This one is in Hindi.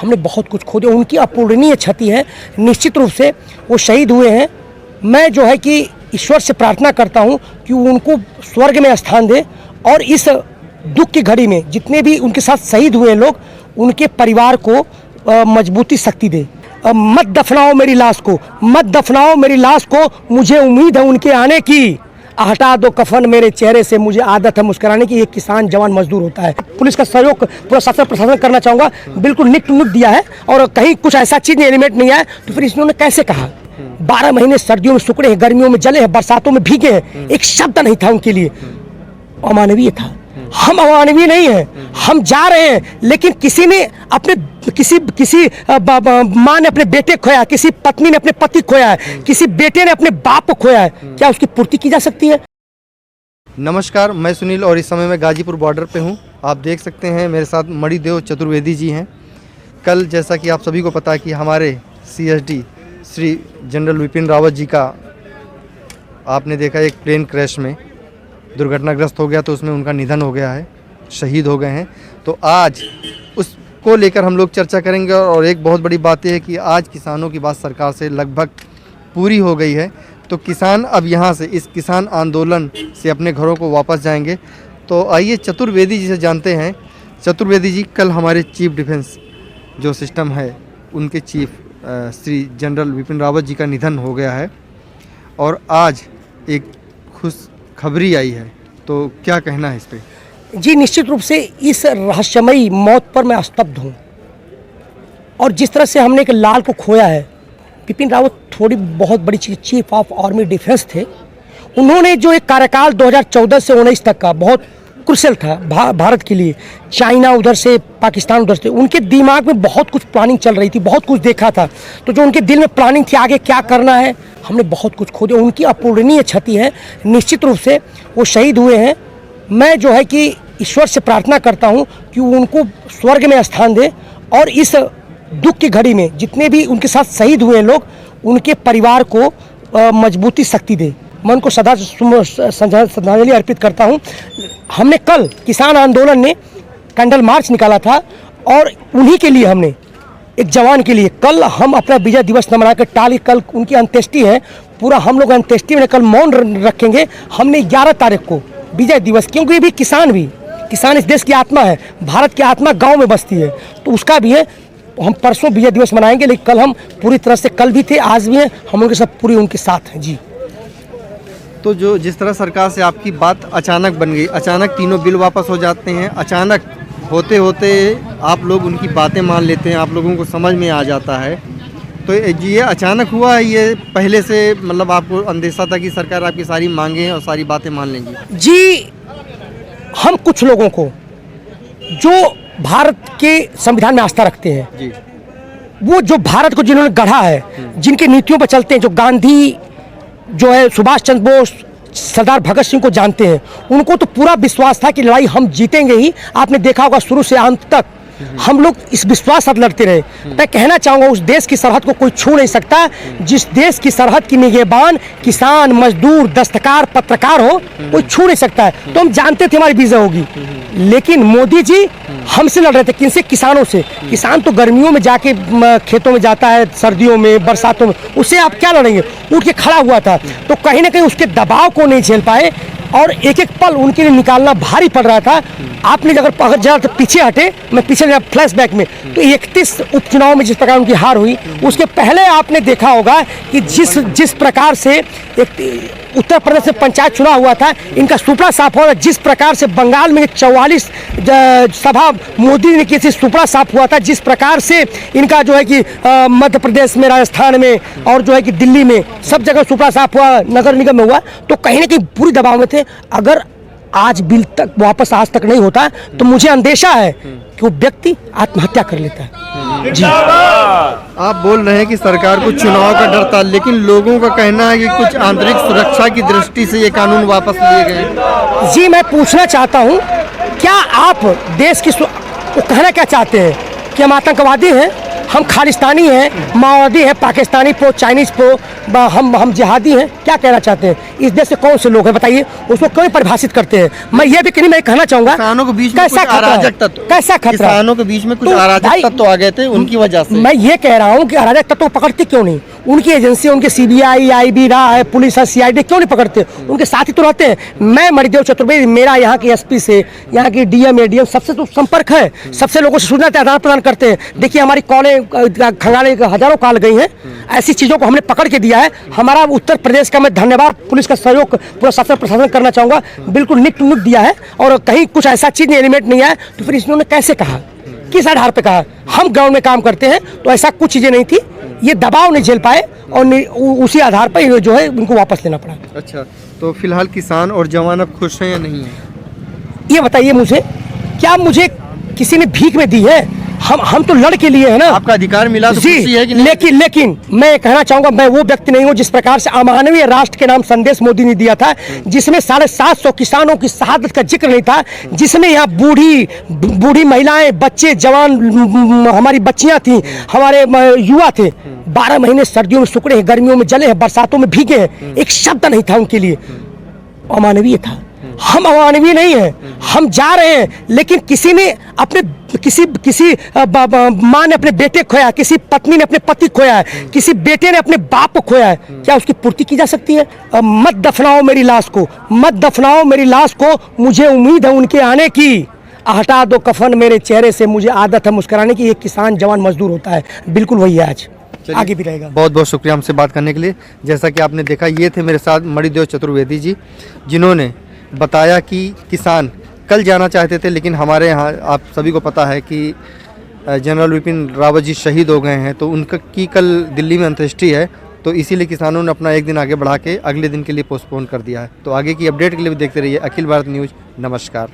हमने बहुत कुछ खो दिया, उनकी अपूरणीय क्षति है। निश्चित रूप से वो शहीद हुए हैं। मैं जो है कि ईश्वर से प्रार्थना करता हूं कि उनको स्वर्ग में स्थान दे और इस दुख की घड़ी में जितने भी उनके साथ शहीद हुए लोग, उनके परिवार को मजबूती शक्ति दे। मत दफनाओ मेरी लाश को, मत दफनाओ मेरी लाश को, मुझे उम्मीद है उनके आने की। हटा दो कफन मेरे चेहरे से, मुझे आदत है मुस्कुराने की। एक किसान जवान मजदूर होता है। पुलिस का सहयोग पूरा शासन प्रशासन करना चाहूँगा। बिल्कुल निक टू निक दिया है और कहीं कुछ ऐसा चीज़ एलिमेंट नहीं है तो फिर इन्होंने कैसे कहा? 12 महीने सर्दियों में सुखड़े हैं, गर्मियों में जले हैं, बरसातों में भीगे हैं, एक शब्द नहीं था उनके लिए। अमानवीय था। हम अमानवीय नहीं हैं, हम जा रहे हैं, लेकिन किसी ने अपने किसी माँ ने अपने बेटे खोया, किसी पत्नी ने अपने पति खोया है, किसी बेटे ने अपने बाप को खोया है, क्या उसकी पूर्ति की जा सकती है? नमस्कार, मैं सुनील और इस समय मैं गाजीपुर बॉर्डर पे हूँ। आप देख सकते हैं मेरे साथ मणिदेव चतुर्वेदी जी हैं। कल जैसा कि आप सभी को पता है कि हमारे CSD श्री जनरल विपिन रावत जी का आपने देखा एक प्लेन क्रैश में दुर्घटनाग्रस्त हो गया, तो उसमें उनका निधन हो गया है, शहीद हो गए हैं। तो आज उसको लेकर हम लोग चर्चा करेंगे और एक बहुत बड़ी बात यह है कि आज किसानों की बात सरकार से लगभग पूरी हो गई है। तो किसान अब यहाँ से इस किसान आंदोलन से अपने घरों को वापस जाएंगे। तो आइए चतुर्वेदी जी से जानते हैं। चतुर्वेदी जी, कल हमारे चीफ डिफेंस जो सिस्टम है उनके चीफ श्री जनरल विपिन रावत जी का निधन हो गया है और आज एक खुशखबरी आई है, तो क्या कहना है इस पे? जी, निश्चित रूप से इस रहस्यमयी मौत पर मैं स्तब्ध हूँ। और जिस तरह से हमने एक लाल को खोया है, विपिन रावत थोड़ी बहुत बड़ी चीज़, चीफ ऑफ आर्मी डिफेंस थे। उन्होंने जो एक कार्यकाल 2014 से 19 तक का बहुत क्रुशियल था भारत के लिए, चाइना उधर से, पाकिस्तान उधर से, उनके दिमाग में बहुत कुछ प्लानिंग चल रही थी, बहुत कुछ देखा था। तो जो उनके दिल में प्लानिंग थी आगे क्या करना है, हमने बहुत कुछ खो दिया, उनकी अपूरणीय क्षति है। निश्चित रूप से वो शहीद हुए हैं। मैं जो है कि ईश्वर से प्रार्थना करता हूं कि उनको स्वर्ग में स्थान दे और इस दुख की घड़ी में जितने भी उनके साथ शहीद हुए लोग, उनके परिवार को मजबूती शक्ति दे। मैं उनको सदा श्रद्धांजलि अर्पित करता हूं। हमने कल किसान आंदोलन ने कैंडल मार्च निकाला था और उन्हीं के लिए, हमने एक जवान के लिए कल हम अपना विजय दिवस न मना कर टाली, कल उनकी अंत्येष्टि है। पूरा हम लोग अंत्येष्टि में कल मौन रखेंगे। हमने 11 तारीख को विजय दिवस, क्योंकि ये भी किसान इस देश की आत्मा है, भारत की आत्मा गांव में बसती है, तो उसका भी है। हम परसों विजय दिवस मनाएंगे, लेकिन कल हम पूरी तरह से, कल भी थे आज भी हैं, हम उनके सब पूरी उनके साथ हैं। जी, तो जो जिस तरह सरकार से आपकी बात अचानक बन गई, अचानक तीनों बिल वापस हो जाते हैं, अचानक होते होते आप लोग उनकी बातें मान लेते हैं, आप लोगों को समझ में आ जाता है, तो ये अचानक हुआ है? ये पहले से मतलब आपको अंदेशा था कि सरकार आपकी सारी मांगें और सारी बातें मान लेंगी? जी, हम कुछ लोगों को जो भारत के संविधान में आस्था रखते हैं जी, वो जो भारत को जिन्होंने गढ़ा है, जिनके नीतियों पर चलते हैं, जो गांधी जो है, सुभाष चंद्र बोस, सरदार भगत सिंह को जानते हैं, उनको तो पूरा विश्वास था कि लड़ाई हम जीतेंगे ही। आपने देखा होगा शुरू से अंत तक हम लोग इस विश्वास साथ लड़ते रहे। मैं कहना चाहूँगा उस देश की सरहद को कोई छू नहीं सकता जिस देश की सरहद की निगहबान किसान, मजदूर, दस्तकार, पत्रकार हो, कोई छू नहीं सकता है। तो हम जानते थे हमारी विजय होगी, लेकिन मोदी जी हमसे लड़ रहे थे। किनसे? किसानों से। किसान तो गर्मियों में जाके खेतों में जाता है, सर्दियों में, बरसातों में, उससे आप क्या लड़ेंगे? उठ के खड़ा हुआ था। तो कहीं ना कहीं उसके दबाव को नहीं झेल पाए और एक एक पल उनके लिए निकालना भारी पड़ रहा था। आपने अगर जरा तो पीछे हटे, मैं पीछे फ्लैशबैक में, तो 31 उपचुनाव में जिस प्रकार उनकी हार हुई, उसके पहले आपने देखा होगा कि जिस प्रकार से एक उत्तर प्रदेश में पंचायत चुनाव हुआ था, इनका सुपड़ा साफ हुआ था। जिस प्रकार से बंगाल में 44 सभा मोदी ने किसी सुपड़ा साफ हुआ था, जिस प्रकार से इनका जो है कि मध्य प्रदेश में, राजस्थान में और जो है कि दिल्ली में सब जगह सुपड़ा साफ हुआ, नगर निगम में हुआ, तो कहीं ना कहीं पूरी दबाव में थे। अगर आज बिल तक वापस आज तक नहीं होता तो मुझे अंदेशा है कि वो व्यक्ति आत्महत्या कर लेता है। जी, आप बोल रहे हैं कि सरकार को चुनाव का डर था, लेकिन लोगों का कहना है कि कुछ आंतरिक सुरक्षा की दृष्टि से ये कानून वापस लिए गए। जी, मैं पूछना चाहता हूँ, क्या आप देश की वो कहना क्या चाहते हैं कि हम आतंकवादी हैं? हम खालिस्तानी हैं, माओवादी हैं, पाकिस्तानी पो, चाइनीज पो, हम जिहादी हैं, क्या कहना चाहते हैं? इस देश से कौन से लोग हैं बताइए, उसको क्यों परिभाषित करते हैं? मैं ये भी मैं कहना चाहूंगा, किसानों के बीच में कैसा कुछ अराजक तत्व, कैसा खतरा? किसानों के बीच में कुछ तो अराजक भाई, तत्व आ गए थे, उनकी वजह से मैं ये कह रहा हूँ कि अराजक तत्व पकड़ते क्यों नहीं? उनकी एजेंसी, उनके सीबीआई, आईबी रहा है, पुलिस है, सीआईडी, क्यों नहीं पकड़ते? उनके साथी तो रहते हैं। मैं मणिदेव चतुर्वेदी, मेरा यहाँ की एसपी से, यहाँ की डीएम, एडीएम सबसे तो संपर्क है, सबसे लोगों से सूचना आदान प्रदान करते हैं। देखिए हमारी कॉलें खंगाले हजारों कॉल गई हैं, ऐसी चीज़ों को हमने पकड़ के दिया है। हमारा उत्तर प्रदेश का मैं धन्यवाद, पुलिस का सहयोग पूरा शासन प्रशासन करना चाहूँगा, बिल्कुल निट टू निट दिया है, और कहीं कुछ ऐसा चीज़ एलिमेंट नहीं है। तो फिर इन्होंने कैसे कहा, किस आधार पे कहा? हम ग्राउंड में काम करते हैं तो ऐसा कुछ चीज़ें नहीं थी, ये दबाव नहीं झेल पाए और उसी आधार पर जो है उनको वापस लेना पड़ा। अच्छा, तो फिलहाल किसान और जवान अब खुश हैं या नहीं है? ये बताइए मुझे, क्या मुझे किसी ने भीख में दी है? हम तो लड़ के लिए है ना, आपका अधिकार मिला तो जी, खुशी है कि नहीं? लेकिन मैं कहना चाहूंगा, मैं वो व्यक्ति नहीं हूँ जिस प्रकार से अमानवीय राष्ट्र के नाम संदेश मोदी ने दिया था, जिसमें 750 किसानों की शहादत का जिक्र नहीं था, जिसमें यहाँ बूढ़ी महिलाएं, बच्चे, जवान, हमारी बच्चियां थी, हमारे युवा थे, 12 महीने सर्दियों में सुखड़े हैं, गर्मियों में जले हैं, बरसातों में भीगे हैं, एक शब्द नहीं था उनके लिए। अमानवीय था। हम अमानवीय नहीं है, हम जा रहे हैं, लेकिन किसी ने अपने किसी माँ ने अपने बेटे खोया, किसी पत्नी ने अपने पति खोया है, किसी बेटे ने अपने बाप को खोया है, क्या उसकी पूर्ति की जा सकती है? मत दफनाओ मेरी लाश को, मत दफनाओ मेरी लाश को, मुझे उम्मीद है उनके आने की। हटा दो कफन मेरे चेहरे से, मुझे आदत है मुस्कुराने की। एक किसान जवान मजदूर होता है, बिल्कुल वही है आज, आगे भी रहेगा। बहुत बहुत शुक्रिया हमसे बात करने के लिए। जैसा कि आपने देखा, ये थे मेरे साथ मणिदेव चतुर्वेदी जी, जिन्होंने बताया कि किसान कल जाना चाहते थे, लेकिन हमारे यहाँ आप सभी को पता है कि जनरल विपिन रावत जी शहीद हो गए हैं, तो उनका की कल दिल्ली में अंत्येष्टि है, तो इसीलिए किसानों ने अपना एक दिन आगे बढ़ा के अगले दिन के लिए पोस्टपोन कर दिया है। तो आगे की अपडेट के लिए भी देखते रहिए अखिल भारत न्यूज़। नमस्कार।